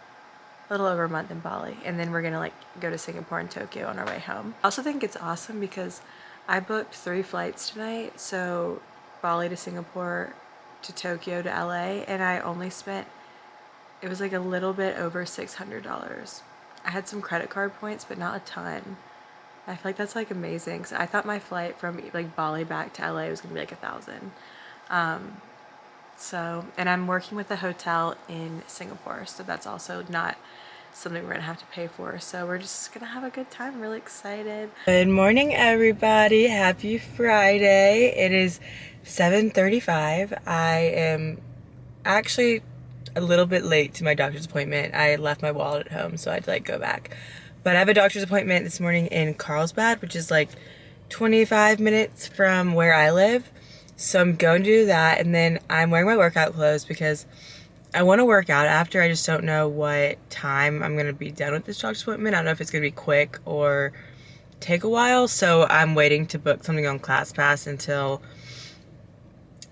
a little over a month in Bali, and then we're gonna like go to Singapore and Tokyo on our way home. I also think it's awesome because I booked 3 flights tonight, so Bali to Singapore to Tokyo to LA, and I only spent, it was like a little bit over $600. I had some credit card points, but not a ton. I feel like that's like amazing. So I thought my flight from like Bali back to LA was gonna be like $1,000. So, and I'm working with a hotel in Singapore, so that's also not something we're gonna have to pay for. So we're just gonna have a good time. I'm really excited. Good morning, everybody. Happy Friday. It is 7:35. I am actually a little bit late to my doctor's appointment. I left my wallet at home, so I had to like go back. But I have a doctor's appointment this morning in Carlsbad, which is like 25 minutes from where I live. So I'm going to do that, and then I'm wearing my workout clothes because I want to work out after. I just don't know what time I'm going to be done with this doctor's appointment. I don't know if it's going to be quick or take a while, so I'm waiting to book something on ClassPass until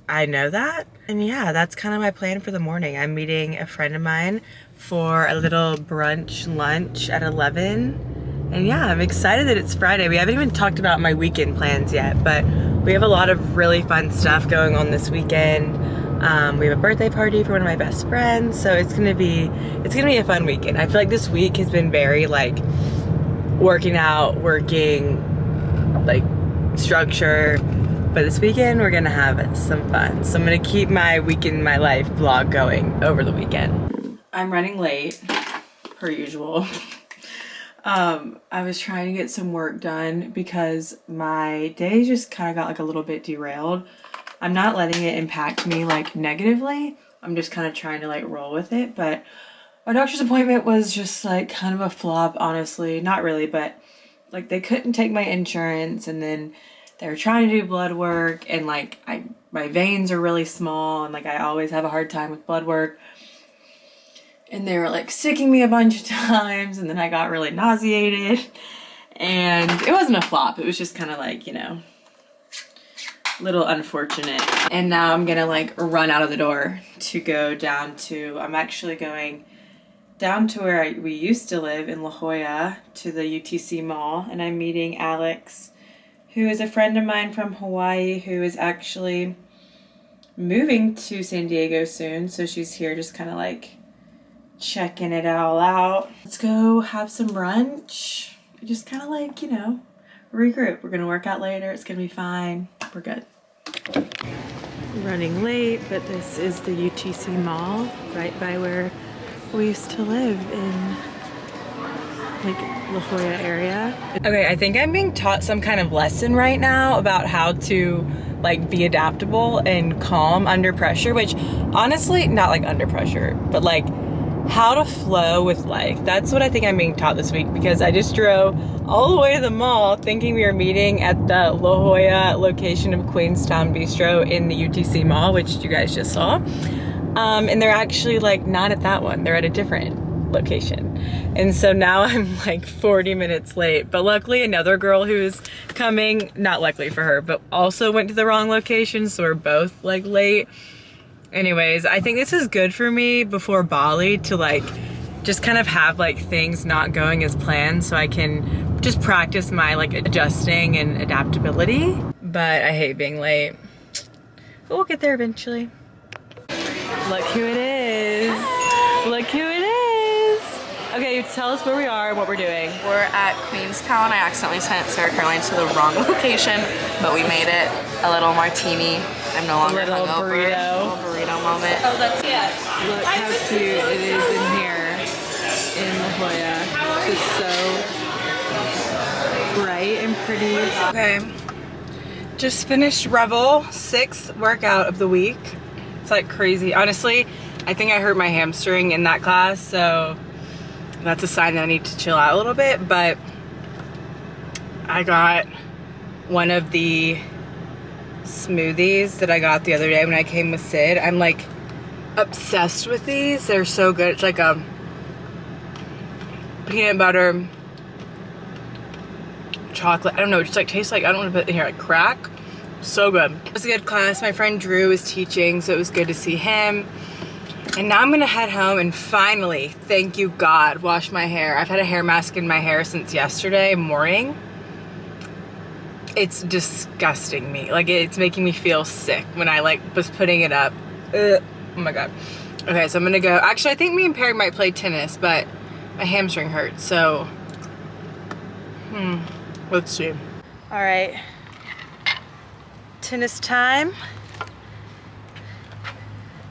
I know that. And yeah, that's kind of my plan for the morning. I'm meeting a friend of mine for a little brunch lunch at 11. And yeah, I'm excited that it's Friday. We haven't even talked about my weekend plans yet, but we have a lot of really fun stuff going on this weekend. We have a birthday party for one of my best friends, so it's gonna be a fun weekend. I feel like this week has been very like working out, working, like structure, but this weekend we're gonna have some fun. So I'm gonna keep my weekend, my life vlog going over the weekend. I'm running late, per usual. I was trying to get some work done because my day just kind of got like a little bit derailed. I'm not letting it impact me like negatively. I'm just kind of trying to like roll with it. But my doctor's appointment was just like kind of a flop, honestly. Not really, but like they couldn't take my insurance, and then they were trying to do blood work, and like my veins are really small, and like I always have a hard time with blood work. And they were like sicking me a bunch of times, and then I got really nauseated. And it wasn't a flop, it was just kind of like, you know, a little unfortunate. And now I'm gonna like run out of the door to go down to, I'm actually going down to where we used to live in La Jolla, to the UTC Mall, and I'm meeting Alex, who is a friend of mine from Hawaii, who is actually moving to San Diego soon. So she's here just kind of like checking it all out. Let's go have some brunch. Just kind of like, you know, regroup. We're gonna work out later. It's gonna be fine. We're good. Running late, but this is the UTC Mall, right by where we used to live in like La Jolla area. Okay, I think I'm being taught some kind of lesson right now about how to like be adaptable and calm under pressure, which honestly, not like under pressure, but like how to flow with life. That's what I think I'm being taught this week, because I just drove all the way to the mall thinking we were meeting at the La Jolla location of Queenstown Bistro in the UTC Mall, which you guys just saw. And they're actually like not at that one. They're at a different location. And so now I'm like 40 minutes late, but luckily another girl who's coming, not luckily for her, but also went to the wrong location, so we're both like late. Anyways, I think this is good for me before Bali to like just kind of have like things not going as planned so I can just practice my like adjusting and adaptability. But I hate being late. But we'll get there eventually. Look who it is. Look who it is. Okay, tell us where we are and what we're doing. We're at Queenstown. I accidentally sent Sarah Caroline to the wrong location, but we made it. A little martini. I'm no longer Little hungover. burrito. Little burrito moment. Oh, that's it. Look how cute it is in here in La Jolla. It's just so bright and pretty. Okay, just finished Revel, 6th workout of the week. It's like crazy. Honestly, I think I hurt my hamstring in that class, so that's a sign that I need to chill out a little bit. But I got one of the smoothies that I got the other day when I came with Sid. I'm like obsessed with these. They're so good. It's like a peanut butter chocolate. I don't know. It just like tastes like, I don't want to put it in here, like crack. So good. It was a good class. My friend Drew was teaching, so it was good to see him. And now I'm gonna head home and finally, thank you God, wash my hair. I've had a hair mask in my hair since yesterday morning. It's disgusting me. Like, it's making me feel sick when I like was putting it up. Ugh. Oh my God. Okay, so I'm gonna go. Actually, I think me and Perry might play tennis, but my hamstring hurts, so let's see. All right, tennis time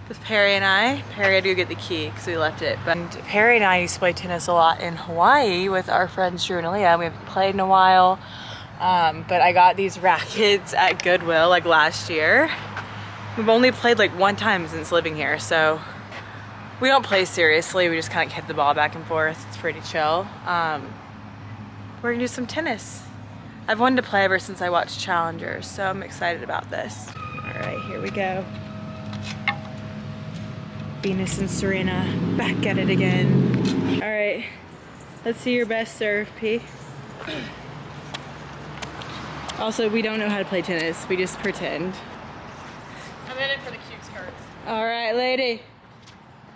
with Perry and I. Perry had to go get the key because we left it. But Perry and I used to play tennis a lot in Hawaii with our friends Drew and Aaliyah. We haven't played in a while. But I got these rackets at Goodwill like last year. We've only played like one time since living here, so we don't play seriously. We just kind of hit the ball back and forth. It's pretty chill. We're gonna do some tennis. I've wanted to play ever since I watched Challengers, so I'm excited about this. All right, here we go. Venus and Serena back at it again. All right, let's see your best serve, P. Also, we don't know how to play tennis. We just pretend. I'm in it for the cute skirts. All right, lady.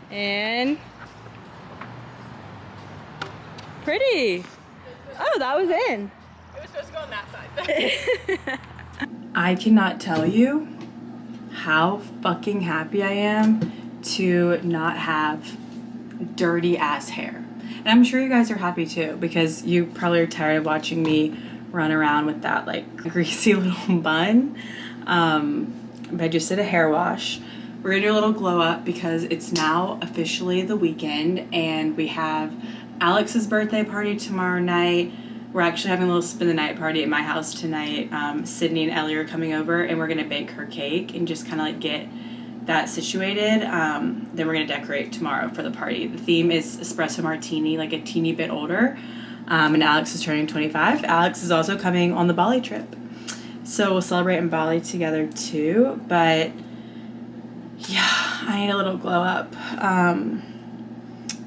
And pretty. Oh, that was in. It was supposed to go on that side. I cannot tell you how fucking happy I am to not have dirty ass hair. And I'm sure you guys are happy too, because you probably are tired of watching me run around with that like greasy little bun. But I just did a hair wash. We're gonna do a little glow up because it's now officially the weekend and we have Alex's birthday party tomorrow night. We're actually having a little spend the night party at my house tonight. Sydney and Ellie are coming over and we're gonna bake her cake and just kind of like get that situated. Then we're gonna decorate tomorrow for the party. The theme is espresso martini, like a teeny bit older. And Alex is turning 25. Alex is also coming on the Bali trip. So we'll celebrate in Bali together too. But yeah, I need a little glow up.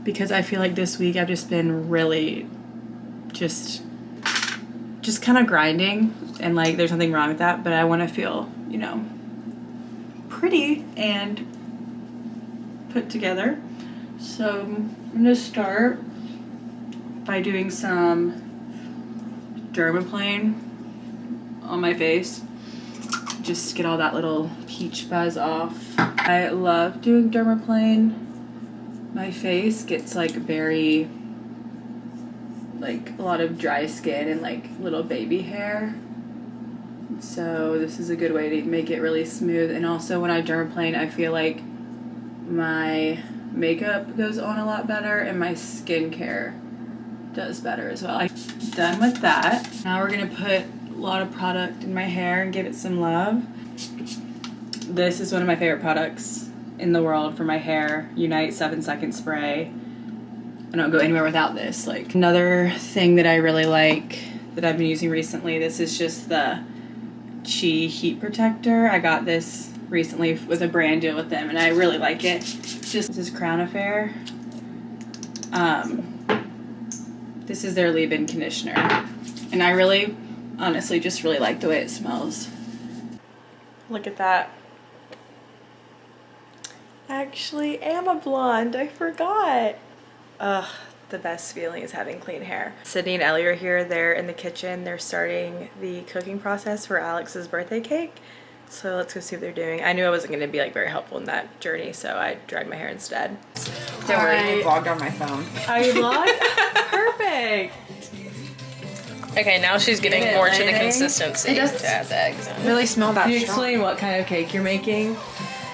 Because I feel like this week I've just been really just kind of grinding, and like there's nothing wrong with that, but I want to feel, you know, pretty and put together. So I'm gonna start by doing some dermaplane on my face. Just get all that little peach fuzz off. I love doing dermaplane. My face gets like very, like a lot of dry skin and like little baby hair. So this is a good way to make it really smooth. And also when I dermaplane, I feel like my makeup goes on a lot better and my skincare does better as well. I'm done with that. Now we're gonna put a lot of product in my hair and give it some love. This is one of my favorite products in the world for my hair, Unite 7-second spray. I don't go anywhere without this. Like another thing that I really like that I've been using recently, this is just the Chi heat protector. I got this recently with a brand deal with them and I really like it. Just this is Crown Affair. This is their leave-in conditioner. And I really, honestly, just really like the way it smells. Look at that. I actually am a blonde. I forgot. Ugh, the best feeling is having clean hair. Sydney and Ellie are here. They're in the kitchen. They're starting the cooking process for Alex's birthday cake. So let's go see what they're doing. I knew I wasn't going to be like very helpful in that journey, so I dried my hair instead. Don't worry, I vlogged on my phone. Oh, you vlogged? Perfect. Okay, now she's getting more to the consistency to add the eggs in. Really smell that Can you strong. explain what kind of cake you're making?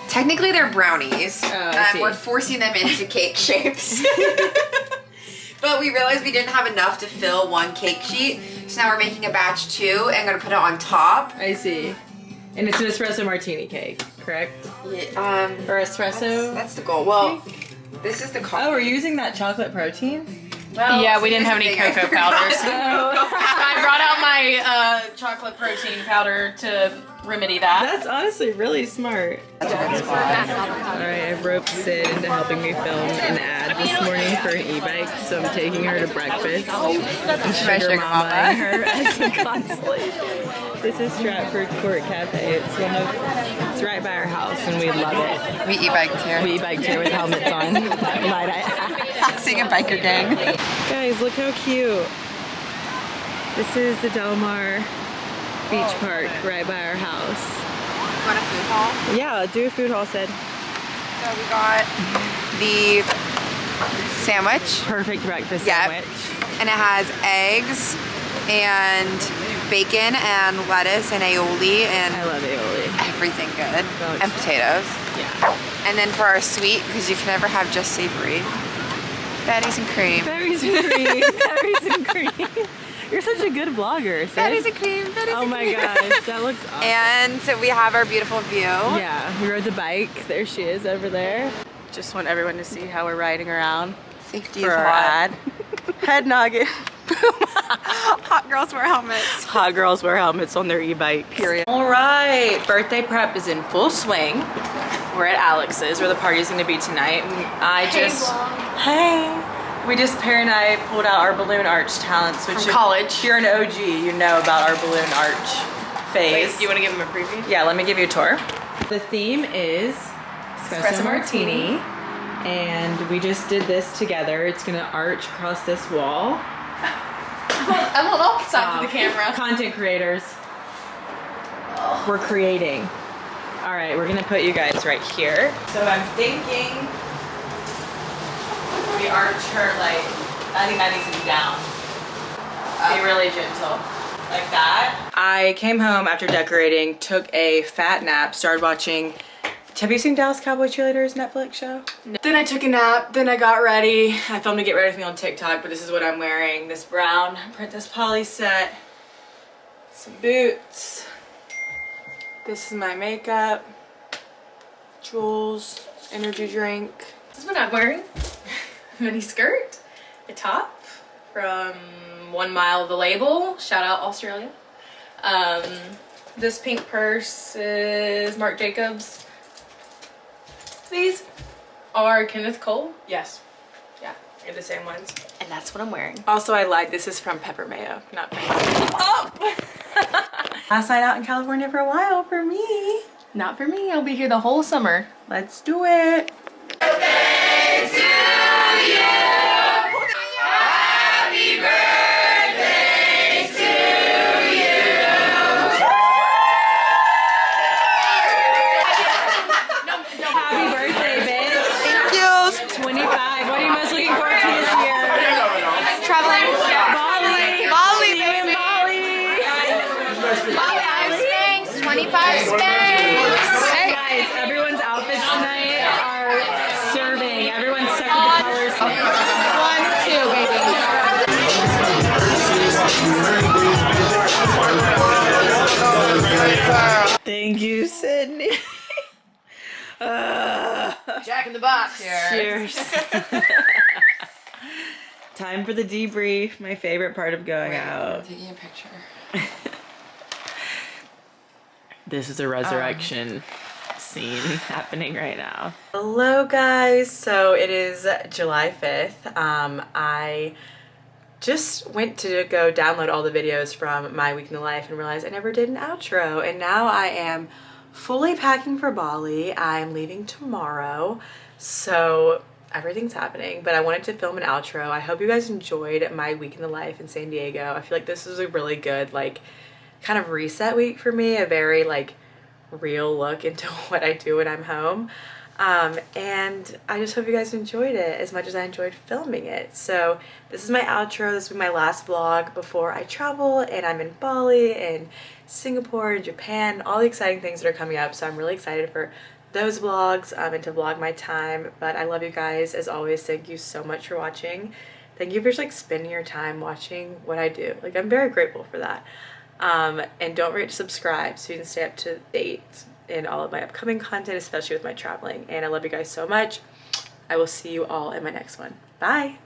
Technically, they're brownies. I see. We're forcing them into cake shapes. But we realized we didn't have enough to fill one cake sheet, so now we're making a batch 2 and gonna put it on top. I see. And it's an espresso martini cake, correct? Yeah, Or espresso? that's the goal. Well, this is the coffee. Oh, we're using that chocolate protein? Well, Yeah, so we didn't have here's any the thing, I cocoa forgot. powders. I brought out my chocolate protein powder to remedy that. That's honestly really smart. Alright, I've roped Sid into helping me film an ad this morning for an e-bike, so I'm taking her to breakfast. I'm sugar mama-ing her as a consolation. This is Stratford Court Cafe. It's right by our house and we love it. We e-biked here. We e-biked here with helmets on. Might I add. Seeing a biker gang. Guys, look how cute. This is the Del Mar Beach Park right by our house. Want a food haul? Yeah, do a food haul, Sid. So we got the sandwich. Perfect breakfast Yep. sandwich. And it has eggs and bacon and lettuce and aioli and I love aioli. everything good. Oh, And potatoes. Yeah. And then for our sweet, because you can never have just savory, patties and cream. Berries and cream. Berries and cream. You're such a good vlogger, Sid. Patties and cream. Patties Oh and my cream. gosh, that looks awesome. And so we have our beautiful view. Yeah, we rode the bike. There she is over there. Just want everyone to see how we're riding around Safety for is our hot. ad. Head nugget. Hot girls wear helmets. Hot girls wear helmets on their e-bike. Period. All right, birthday prep is in full swing. We're at Alex's, where the party's gonna be tonight. We just, Perry and I pulled out our balloon arch talents, which From college. If you're an OG, you know about our balloon arch phase. Do you want to give them a preview? Yeah, let me give you a tour. The theme is espresso martini, and we just did this together. It's gonna arch across this wall. I'm on all sides of the camera. Content creators. We're creating. All right, we're gonna put you guys right here. So I'm thinking we arch her like, I think that needs to be down. Be really gentle, like that. I came home after decorating, took a fat nap, started watching, have you seen Dallas Cowboy Cheerleaders Netflix show? No. Then I took a nap, then I got ready. I filmed to get ready with me on TikTok, but this is what I'm wearing. This brown Princess Polly set, some boots. This is my makeup, jewels, energy drink. This is what I'm wearing. Mini skirt, a top from 1 Mile the Label. Shout out Australia. This pink purse is Marc Jacobs. These are Kenneth Cole. Yes. Yeah, they're the same ones. And that's what I'm wearing. Also, I lied. This is from Pepper Mayo, not Pepper. Oh! Last night out in California for a while for me. Not for me. I'll be here the whole summer. Let's do it. Happy birthday, bitch. Thank you. 25. What are you most looking forward to this year? Traveling. Bali. Bali, See you in Bali. Bali, Spanx. 25 Spanx. Hey. Guys, everyone's outfits tonight are serving. Everyone's stuck with the colors. 1, 2, baby. Thank you, Sydney. Jack in the Box. Cheers. Time for the debrief, my favorite part of going out. Taking a picture. This is a resurrection scene happening right now. Hello guys, so it is July 5th. I just went to go download all the videos from my week in the life and realized I never did an outro, and now I am fully packing for Bali. I'm leaving tomorrow, so everything's happening, but I wanted to film an outro. I hope you guys enjoyed my week in the life in San Diego. I feel like this was a really good like kind of reset week for me, a very like real look into what I do when I'm home. And I just hope you guys enjoyed it as much as I enjoyed filming it. So this is my outro. This will be my last vlog before I travel, and I'm in Bali and Singapore and Japan, all the exciting things that are coming up. So I'm really excited for those vlogs and to vlog my time. But I love you guys as always. Thank you so much for watching. Thank you for just like spending your time watching what I do. Like, I'm very grateful for that. And don't forget to subscribe so you can stay up to date in all of my upcoming content, especially with my traveling. And I love you guys so much. I will see you all in my next one. Bye.